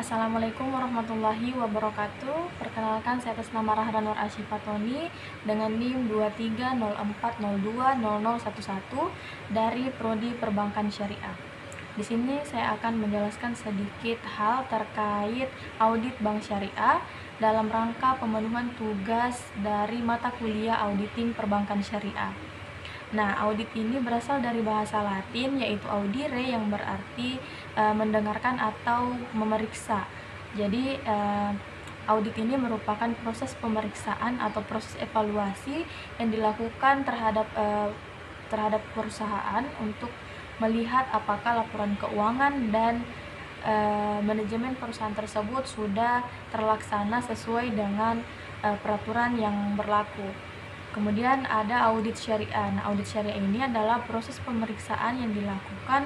Assalamualaikum warahmatullahi wabarakatuh. Perkenalkan, saya atas nama Rahran Nur Asyifatoni dengan NIM 2304020011 dari Prodi Perbankan Syariah. Di sini saya akan menjelaskan sedikit hal terkait audit bank syariah dalam rangka pemenuhan tugas dari mata kuliah auditing perbankan syariah. Nah, audit ini berasal dari bahasa Latin yaitu audire, yang berarti mendengarkan atau memeriksa. Jadi audit ini merupakan proses pemeriksaan atau proses evaluasi yang dilakukan terhadap perusahaan untuk melihat apakah laporan keuangan dan manajemen perusahaan tersebut sudah terlaksana sesuai dengan peraturan yang berlaku. Kemudian ada audit syariah. Nah, audit syariah ini adalah proses pemeriksaan yang dilakukan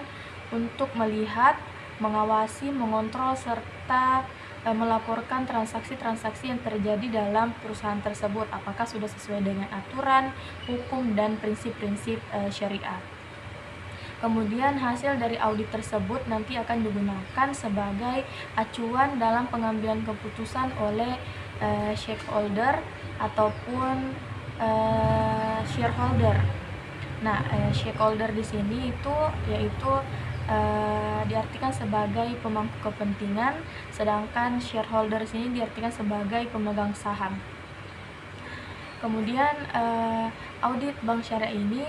untuk melihat, mengawasi, mengontrol, serta melaporkan transaksi-transaksi yang terjadi dalam perusahaan tersebut, apakah sudah sesuai dengan aturan, hukum, dan prinsip-prinsip syariah. Kemudian hasil dari audit tersebut nanti akan digunakan sebagai acuan dalam pengambilan keputusan oleh stakeholder ataupun shareholder. Nah, stakeholder di sini yaitu diartikan sebagai pemangku kepentingan, sedangkan shareholder di sini diartikan sebagai pemegang saham. Kemudian audit bank syariah ini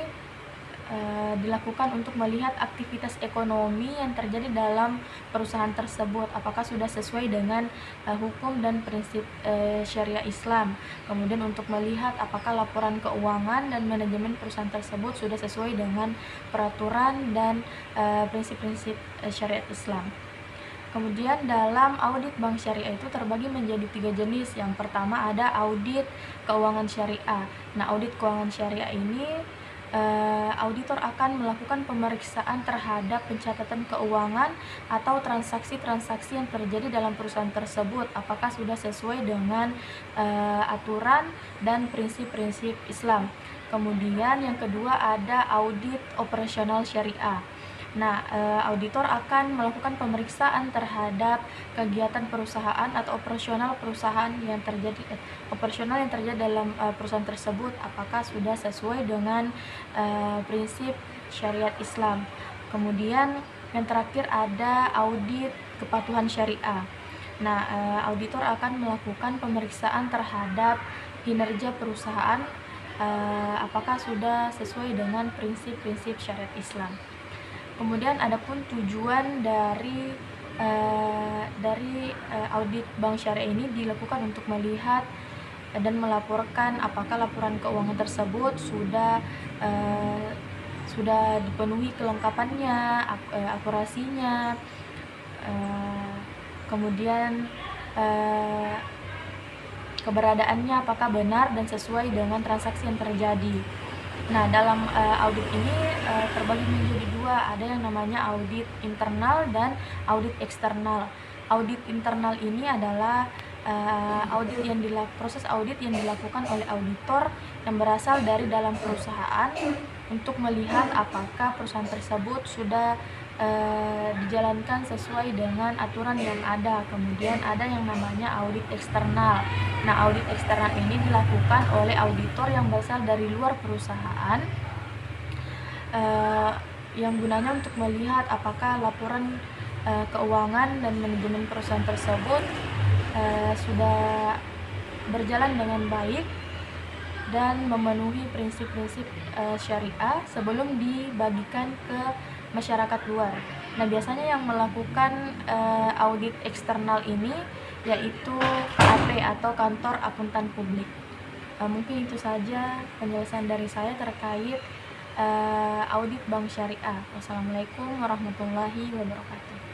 dilakukan untuk melihat aktivitas ekonomi yang terjadi dalam perusahaan tersebut, apakah sudah sesuai dengan hukum dan prinsip syariah Islam. Kemudian untuk melihat apakah laporan keuangan dan manajemen perusahaan tersebut sudah sesuai dengan peraturan dan prinsip-prinsip syariat Islam. Kemudian dalam audit bank syariah itu terbagi menjadi 3 jenis. Yang pertama ada audit keuangan syariah. Nah, audit keuangan syariah ini auditor akan melakukan pemeriksaan terhadap pencatatan keuangan atau transaksi-transaksi yang terjadi dalam perusahaan tersebut, apakah sudah sesuai dengan aturan dan prinsip-prinsip Islam. Kemudian yang kedua ada audit operasional syariah. Nah, auditor akan melakukan pemeriksaan terhadap kegiatan perusahaan atau operasional yang terjadi dalam perusahaan tersebut, apakah sudah sesuai dengan prinsip syariat Islam. Kemudian yang terakhir ada audit kepatuhan syariah. Nah, auditor akan melakukan pemeriksaan terhadap kinerja perusahaan, apakah sudah sesuai dengan prinsip-prinsip syariat Islam. Kemudian adapun tujuan dari audit bank syariah ini dilakukan untuk melihat dan melaporkan apakah laporan keuangan tersebut sudah dipenuhi kelengkapannya, akurasinya, kemudian keberadaannya apakah benar dan sesuai dengan transaksi yang terjadi. Nah, dalam audit ini terbagi menjadi 2, ada yang namanya audit internal dan audit eksternal. Audit internal ini adalah proses audit yang dilakukan oleh auditor yang berasal dari dalam perusahaan untuk melihat apakah perusahaan tersebut sudah dijalankan sesuai dengan aturan yang ada. Kemudian ada yang namanya audit eksternal. Nah, audit eksternal ini dilakukan oleh auditor yang berasal dari luar perusahaan, yang gunanya untuk melihat apakah laporan keuangan dan manajemen perusahaan tersebut sudah berjalan dengan baik dan memenuhi prinsip-prinsip syariah sebelum dibagikan ke masyarakat luar. Nah, biasanya yang melakukan audit eksternal ini yaitu KAP atau Kantor Akuntan Publik. Mungkin itu saja penjelasan dari saya terkait audit bank syariah. Wassalamualaikum warahmatullahi wabarakatuh.